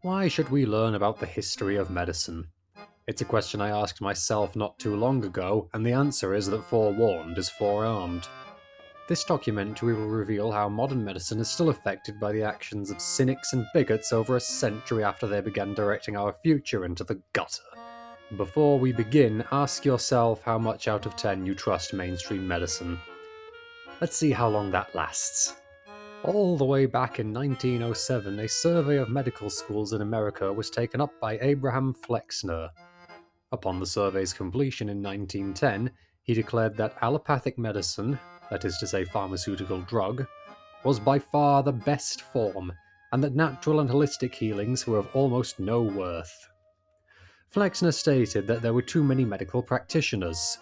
Why should we learn about the history of medicine? It's a question I asked myself not too long ago, and the answer is that forewarned is forearmed. This documentary will reveal how modern medicine is still affected by the actions of cynics and bigots over a century after they began directing our future into the gutter. Before we begin, ask yourself how much out of 10 you trust mainstream medicine. Let's see how long that lasts. All the way back in 1907, a survey of medical schools in America was taken up by Abraham Felxner. Upon the survey's completion in 1910, he declared that allopathic medicine, that is to say pharmaceutical drug, was by far the best form, and that natural and holistic healings were of almost no worth. Felxner stated that there were too many medical practitioners.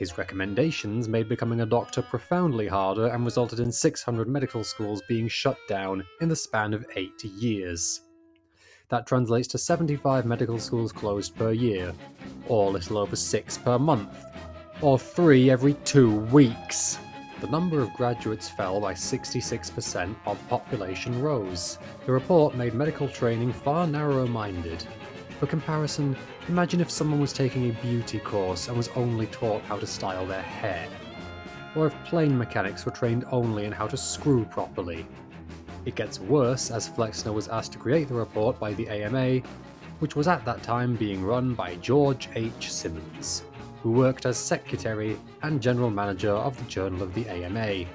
His recommendations made becoming a doctor profoundly harder and resulted in 600 medical schools being shut down in the span of 8 years. That translates to 75 medical schools closed per year, or a little over 6 per month, or 3 every 2 weeks. The number of graduates fell by 66% while the population rose. The report made medical training far narrow-minded. For comparison, imagine if someone was taking a beauty course and was only taught how to style their hair. Or if plane mechanics were trained only in how to screw properly. It gets worse as Felxner was asked to create the report by the AMA, which was at that time being run by George H. Simmons, who worked as secretary and general manager of the Journal of the AMA.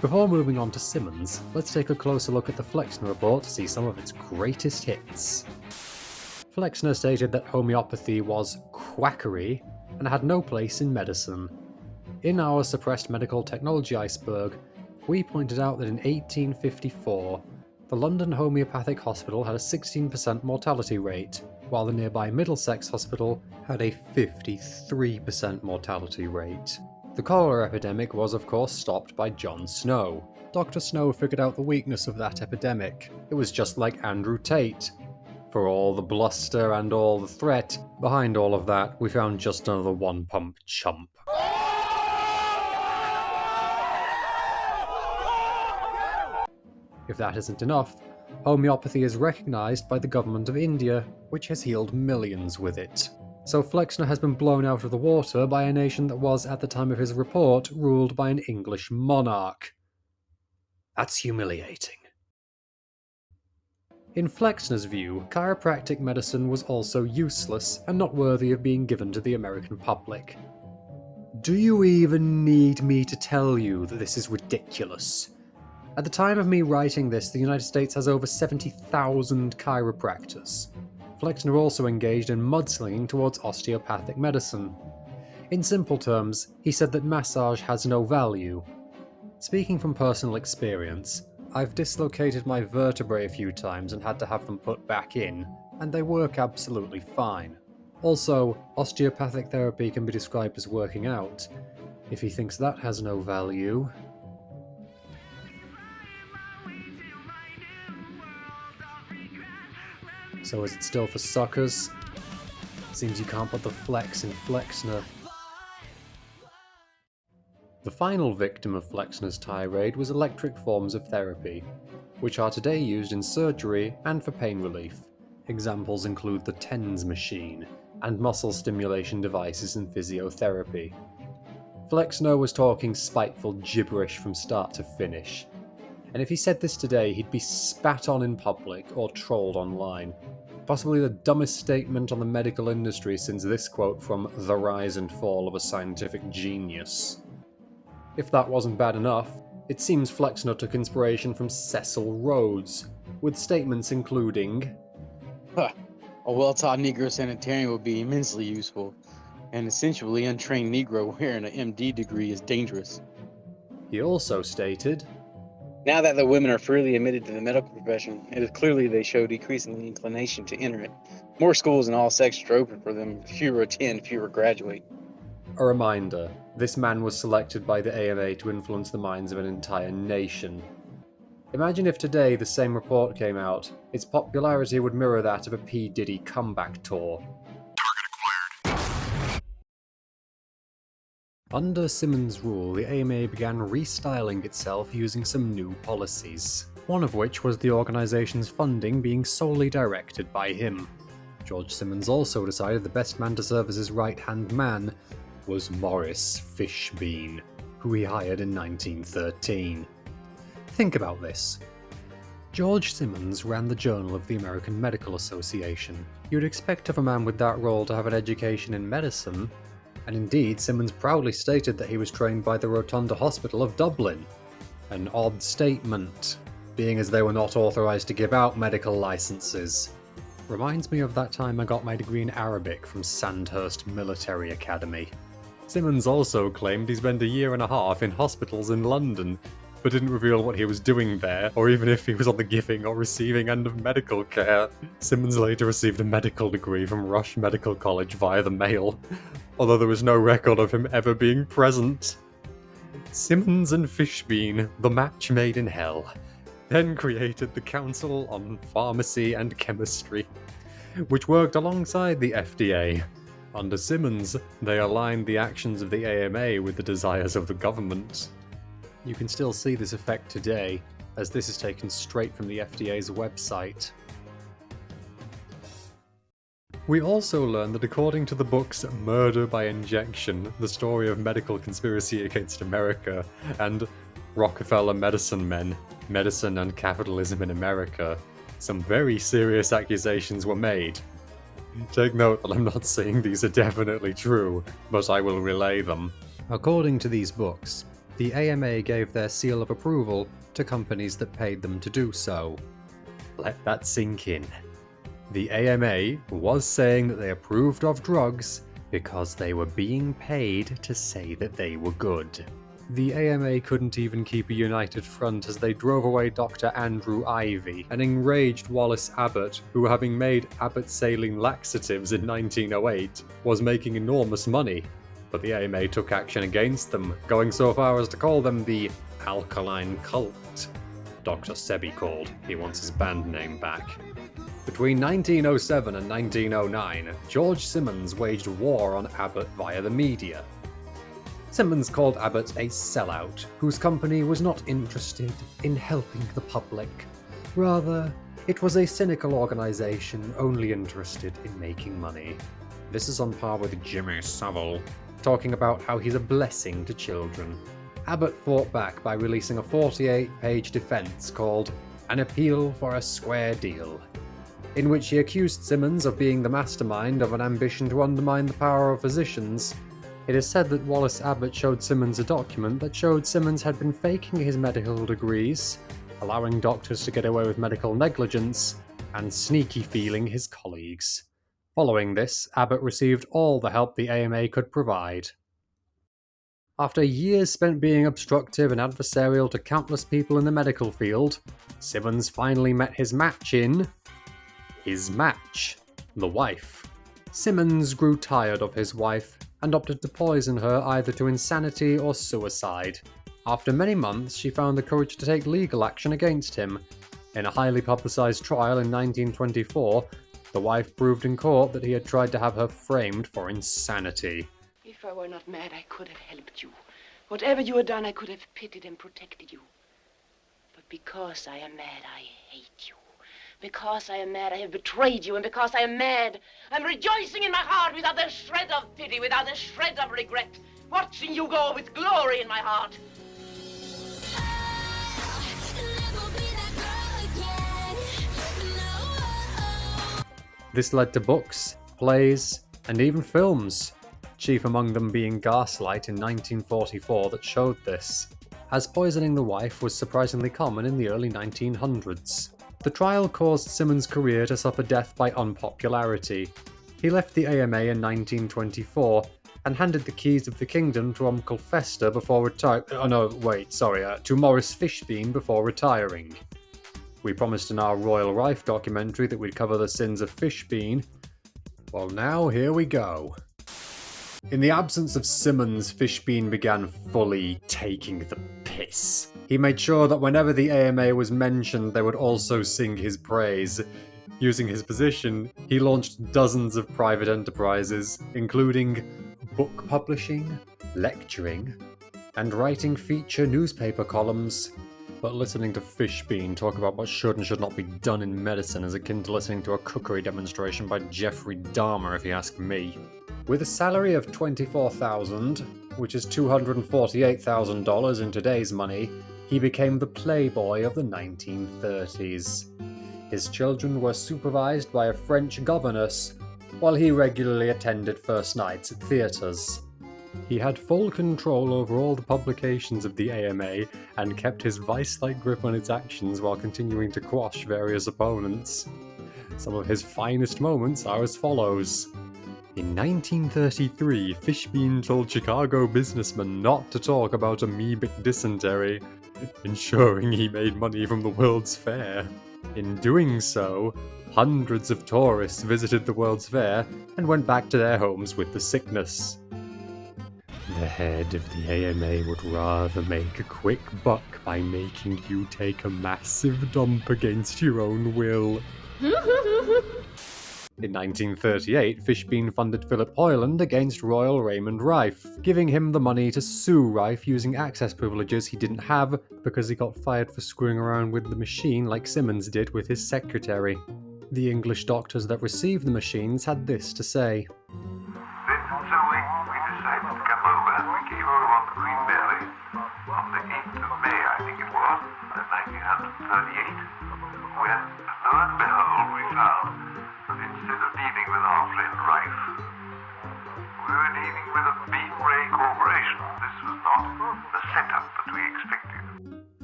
Before moving on to Simmons, let's take a closer look at the Felxner report to see some of its greatest hits. Felxner stated that homeopathy was quackery and had no place in medicine. In our suppressed medical technology iceberg, we pointed out that in 1854, the London Homeopathic Hospital had a 16% mortality rate, while the nearby Middlesex Hospital had a 53% mortality rate. The cholera epidemic was of course stopped by John Snow. Dr. Snow figured out the weakness of that epidemic. It was just like Andrew Tate. For all the bluster and all the threat, behind all of that, we found just another one-pump chump. If that isn't enough, homeopathy is recognised by the government of India, which has healed millions with it. So Felxner has been blown out of the water by a nation that was, at the time of his report, ruled by an English monarch. That's humiliating. In Felxner's view, chiropractic medicine was also useless and not worthy of being given to the American public. Do you even need me to tell you that this is ridiculous? At the time of me writing this, the United States has over 70,000 chiropractors. Felxner also engaged in mudslinging towards osteopathic medicine. In simple terms, he said that massage has no value. Speaking from personal experience, I've dislocated my vertebrae a few times and had to have them put back in, and they work absolutely fine. Also, osteopathic therapy can be described as working out. If he thinks that has no value... So is it still for suckers? Seems you can't put the flex in Felxner. The final victim of Felxner's tirade was electric forms of therapy, which are today used in surgery and for pain relief. Examples include the TENS machine and muscle stimulation devices in physiotherapy. Felxner was talking spiteful gibberish from start to finish, and if he said this today, he'd be spat on in public or trolled online. Possibly the dumbest statement on the medical industry since this quote from The Rise and Fall of a Scientific Genius. If that wasn't bad enough, it seems Felxner took inspiration from Cecil Rhodes, with statements including, A well-taught Negro sanitarian would be immensely useful. An essentially untrained Negro wearing an MD degree is dangerous. He also stated, Now that the women are freely admitted to the medical profession, it is clearly they show decreasing inclination to enter it. More schools in all sections are open for them, fewer attend, fewer graduate. a reminder, this man was selected by the AMA to influence the minds of an entire nation. Imagine if today the same report came out, its popularity would mirror that of a P. Diddy comeback tour. Under Simmons' rule, the AMA began restyling itself using some new policies, one of which was the organization's funding being solely directed by him. George Simmons also decided the best man to serve as his right-hand man was Morris Fishbien, who he hired in 1913. Think about this. George Simmons ran the Journal of the American Medical Association. You'd expect of a man with that role to have an education in medicine, and indeed Simmons proudly stated that he was trained by the Rotunda Hospital of Dublin. An odd statement, being as they were not authorised to give out medical licenses. Reminds me of that time I got my degree in Arabic from Sandhurst Military Academy. Simmons also claimed he spent a year and a half in hospitals in London, but didn't reveal what he was doing there, or even if he was on the giving or receiving end of medical care. Simmons later received a medical degree from Rush Medical College via the mail, although there was no record of him ever being present. Simmons and Fishbien, the match made in hell, then created the Council on Pharmacy and Chemistry, which worked alongside the FDA. Under Simmons, they aligned the actions of the AMA with the desires of the government. You can still see this effect today, as this is taken straight from the FDA's website. We also learn that according to the books Murder by Injection, the story of medical conspiracy against America, and Rockefeller Medicine Men, Medicine and Capitalism in America, some very serious accusations were made. Take note that I'm not saying these are definitely true, but I will relay them. According to these books, the AMA gave their seal of approval to companies that paid them to do so. Let that sink in. The AMA was saying that they approved of drugs because they were being paid to say that they were good. The AMA couldn't even keep a united front as they drove away Dr. Andrew Ivy, an enraged Wallace Abbott, who, having made Abbott saline laxatives in 1908, was making enormous money. But the AMA took action against them, going so far as to call them the Alkaline Cult. Dr. Sebi called, he wants his band name back. Between 1907 and 1909, George Simmons waged war on Abbott via the media. Simmons called Abbott a sellout, whose company was not interested in helping the public. Rather, it was a cynical organization only interested in making money. This is on par with Jimmy Savile, talking about how he's a blessing to children. Abbott fought back by releasing a 48-page defense called An Appeal for a Square Deal, in which he accused Simmons of being the mastermind of an ambition to undermine the power of physicians. It is said that Wallace Abbott showed Simmons a document that showed Simmons had been faking his medical degrees, allowing doctors to get away with medical negligence, and sneaky feeling his colleagues. Following this, Abbott received all the help the AMA could provide. After years spent being obstructive and adversarial to countless people in the medical field, Simmons finally met his match in... his match, the wife. Simmons grew tired of his wife and opted to poison her either to insanity or suicide. After many months, she found the courage to take legal action against him. In a highly publicized trial in 1924, the wife proved in court that he had tried to have her framed for insanity. If I were not mad, I could have helped you. Whatever you had done, I could have pitied and protected you. But because I am mad, I hate you. Because I am mad, I have betrayed you, and because I am mad, I'm rejoicing in my heart without a shred of pity, without a shred of regret, watching you go with glory in my heart. This led to books, plays, and even films, chief among them being Gaslight in 1944 that showed this, as poisoning the wife was surprisingly common in the early 1900s. The trial caused Simmons' career to suffer death by unpopularity. He left the AMA in 1924 and handed the keys of the kingdom to Uncle Fester before to Morris Fishbien before retiring. We promised in our Royal Rife documentary that we'd cover the sins of Fishbien. Well, now here we go. In the absence of Simmons, Fishbien began fully taking the piss. He made sure that whenever the AMA was mentioned, they would also sing his praise. Using his position, he launched dozens of private enterprises, including book publishing, lecturing, and writing feature newspaper columns. But listening to Fishbien talk about what should and should not be done in medicine is akin to listening to a cookery demonstration by Jeffrey Dahmer, if you ask me. With a salary of $24,000, which is $248,000 in today's money, he became the playboy of the 1930s. His children were supervised by a French governess, while he regularly attended first nights at theatres. He had full control over all the publications of the AMA and kept his vice-like grip on its actions while continuing to quash various opponents. Some of his finest moments are as follows. In 1933, Fishbien told Chicago businessmen not to talk about amoebic dysentery, ensuring he made money from the World's Fair. In doing so, hundreds of tourists visited the World's Fair and went back to their homes with the sickness. The head of the AMA would rather make a quick buck by making you take a massive dump against your own will. In 1938, Fishbien funded Philip Hoyland against Royal Raymond Rife, giving him the money to sue Rife using access privileges he didn't have because he got fired for screwing around with the machine like Simmons did with his secretary. The English doctors that received the machines had this to say.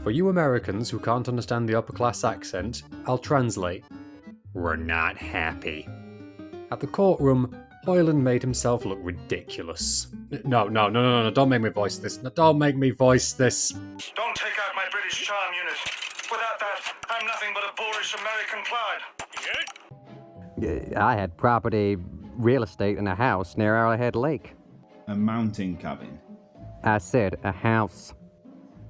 For you Americans who can't understand the upper-class accent, I'll translate. We're not happy. At the courtroom, Hoyland made himself look ridiculous. No, don't make me voice this. No, don't make me voice this. Don't take out my British charm unit. Without that, I'm nothing but a boorish American clod. I had property, real estate, and a house near Arrowhead Lake. A mountain cabin. I said a house.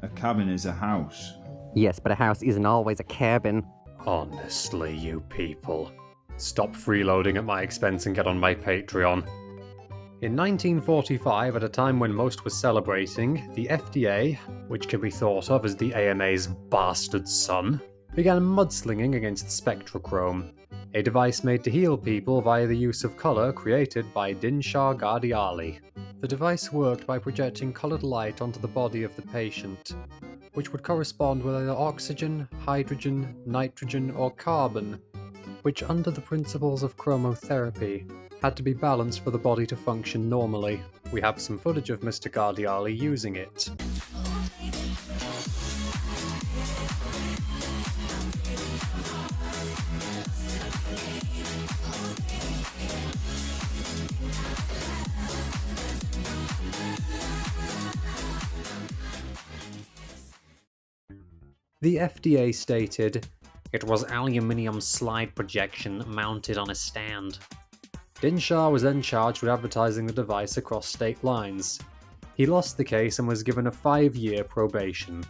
A cabin is a house. Yes, but a house isn't always a cabin. Honestly, you people. Stop freeloading at my expense and get on my Patreon. In 1945, at a time when most was celebrating, the FDA, which can be thought of as the AMA's bastard son, began mudslinging against the spectrochrome, a device made to heal people via the use of colour created by Dinshar Gardiali. The device worked by projecting coloured light onto the body of the patient, which would correspond with either oxygen, hydrogen, nitrogen, or carbon, which under the principles of chromotherapy had to be balanced for the body to function normally. We have some footage of Mr. Gardiali using it. The FDA stated, "It was aluminium slide projection mounted on a stand." Dinshar was then charged with advertising the device across state lines. He lost the case and was given a 5-year probation.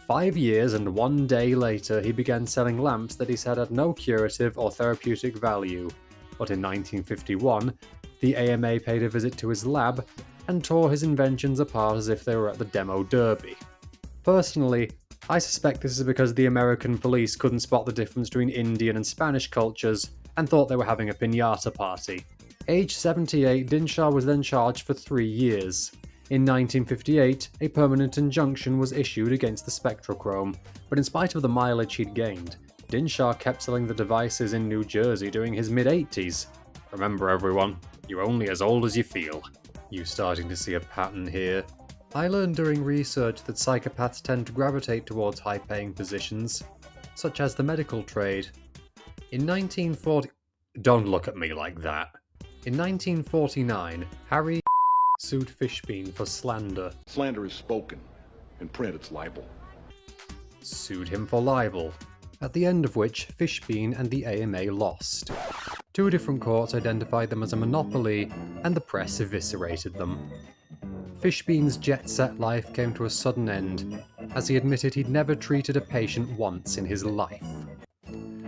5 years and 1 day later, he began selling lamps that he said had no curative or therapeutic value. But in 1951, the AMA paid a visit to his lab and tore his inventions apart as if they were at the demo derby. Personally, I suspect this is because the American police couldn't spot the difference between Indian and Spanish cultures and thought they were having a piñata party. Age 78, Dinshar was then charged for 3 years. In 1958, a permanent injunction was issued against the spectrochrome, but in spite of the mileage he'd gained, Dinshar kept selling the devices in New Jersey during his mid-80s. Remember everyone, you're only as old as you feel. You starting to see a pattern here? I learned during research that psychopaths tend to gravitate towards high-paying positions, such as the medical trade. In 1940... Don't look at me like that. In 1949, Harry sued Fishbien for slander. Slander is spoken. In print, it's libel. Sued him for libel, at the end of which Fishbien and the AMA lost. 2 different courts identified them as a monopoly, and the press eviscerated them. Fishbien's jet-set life came to a sudden end, as he admitted he'd never treated a patient once in his life.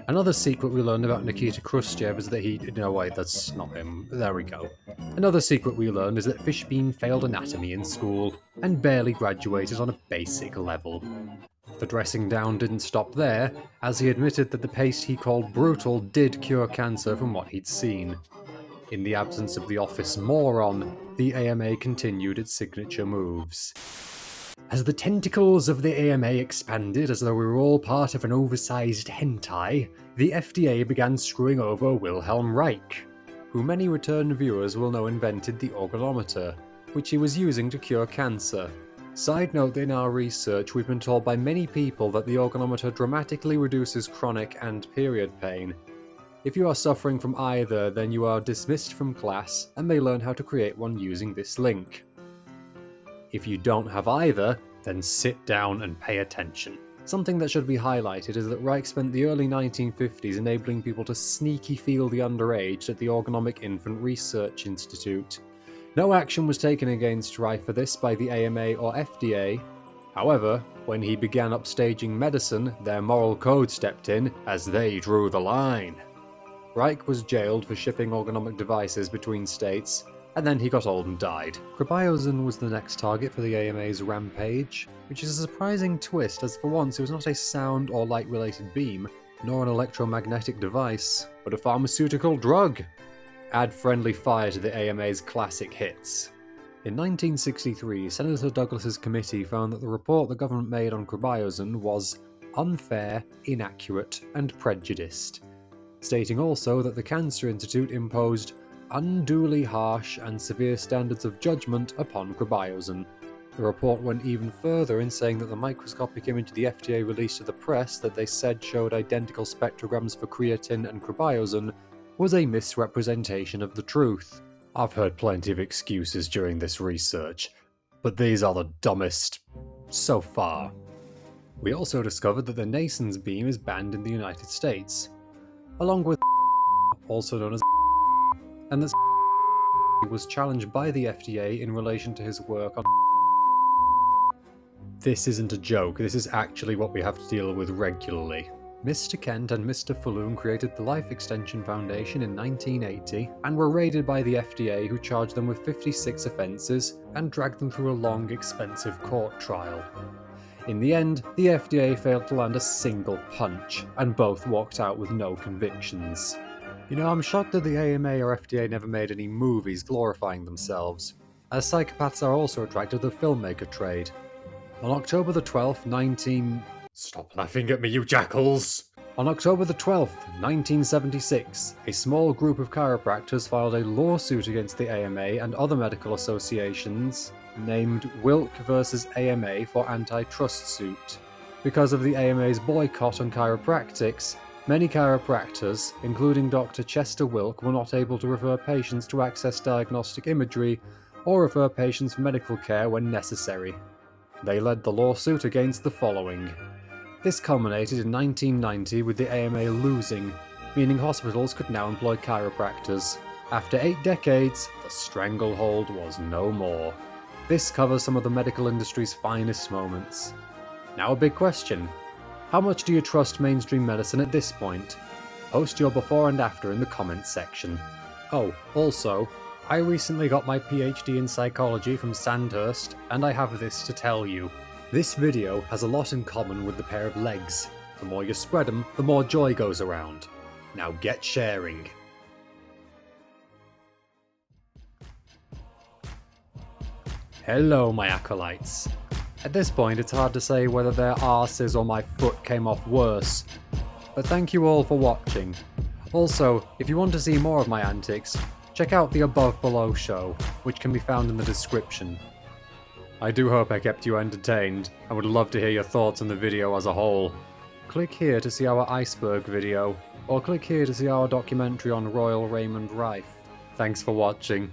Another secret we learned about Nikita Khrushchev is that he... No, wait, that's not him. There we go. Another secret we learned is that Fishbien failed anatomy in school, and barely graduated on a basic level. The dressing down didn't stop there, as he admitted that the paste he called brutal did cure cancer from what he'd seen. In the absence of the office moron, the AMA continued its signature moves. As the tentacles of the AMA expanded as though we were all part of an oversized hentai, the FDA began screwing over Wilhelm Reich, who many return viewers will know invented the organometer, which he was using to cure cancer. Side note that in our research we've been told by many people that the organometer dramatically reduces chronic and period pain. If you are suffering from either, then you are dismissed from class and may learn how to create one using this link. If you don't have either, then sit down and pay attention. Something that should be highlighted is that Reich spent the early 1950s enabling people to sneaky feel the underage at the Orgonomic Infant Research Institute. No action was taken against Reich for this by the AMA or FDA. However, when he began upstaging medicine, their moral code stepped in as they drew the line. Reich was jailed for shipping orgonomic devices between states, and then he got old and died. Crybiosine was the next target for the AMA's rampage, which is a surprising twist as for once it was not a sound or light-related beam, nor an electromagnetic device, but a pharmaceutical drug. Add friendly fire to the AMA's classic hits. In 1963, Senator Douglas's committee found that the report the government made on crybiosine was unfair, inaccurate, and prejudiced, stating also that the Cancer Institute imposed unduly harsh and severe standards of judgment upon crybiosine. The report went even further in saying that the microscopic image the FDA released to the press that they said showed identical spectrograms for creatine and crybiosine was a misrepresentation of the truth. I've heard plenty of excuses during this research, but these are the dumbest so far. We also discovered that the Nason's beam is banned in the United States, along with also known as and that was challenged by the FDA in relation to his work on. This isn't a joke, this is actually what we have to deal with regularly. Mr. Kent and Mr. Falloon created the Life Extension Foundation in 1980 and were raided by the FDA, who charged them with 56 offences and dragged them through a long, expensive court trial. In the end, the FDA failed to land a single punch, and both walked out with no convictions. You know, I'm shocked that the AMA or FDA never made any movies glorifying themselves, as psychopaths are also attracted to the filmmaker trade. On October the 12th, Stop laughing at me, you jackals! On October the 12th, 1976, a small group of chiropractors filed a lawsuit against the AMA and other medical associations named Wilk vs. AMA for antitrust suit. Because of the AMA's boycott on chiropractics, many chiropractors, including Dr. Chester Wilk, were not able to refer patients to access diagnostic imagery or refer patients for medical care when necessary. They led the lawsuit against the following. This culminated in 1990 with the AMA losing, meaning hospitals could now employ chiropractors. After 8 decades, the stranglehold was no more. This covers some of the medical industry's finest moments. Now a big question. How much do you trust mainstream medicine at this point? Post your before and after in the comments section. Oh, also, I recently got my PhD in psychology from Sandhurst, and I have this to tell you. This video has a lot in common with the pair of legs. The more you spread them, the more joy goes around. Now get sharing. Hello, my acolytes. At this point, it's hard to say whether their arses or my foot came off worse. But thank you all for watching. Also, if you want to see more of my antics, check out the Above Below show, which can be found in the description. I do hope I kept you entertained, and would love to hear your thoughts on the video as a whole. Click here to see our iceberg video, or click here to see our documentary on Royal Raymond Rife. Thanks for watching.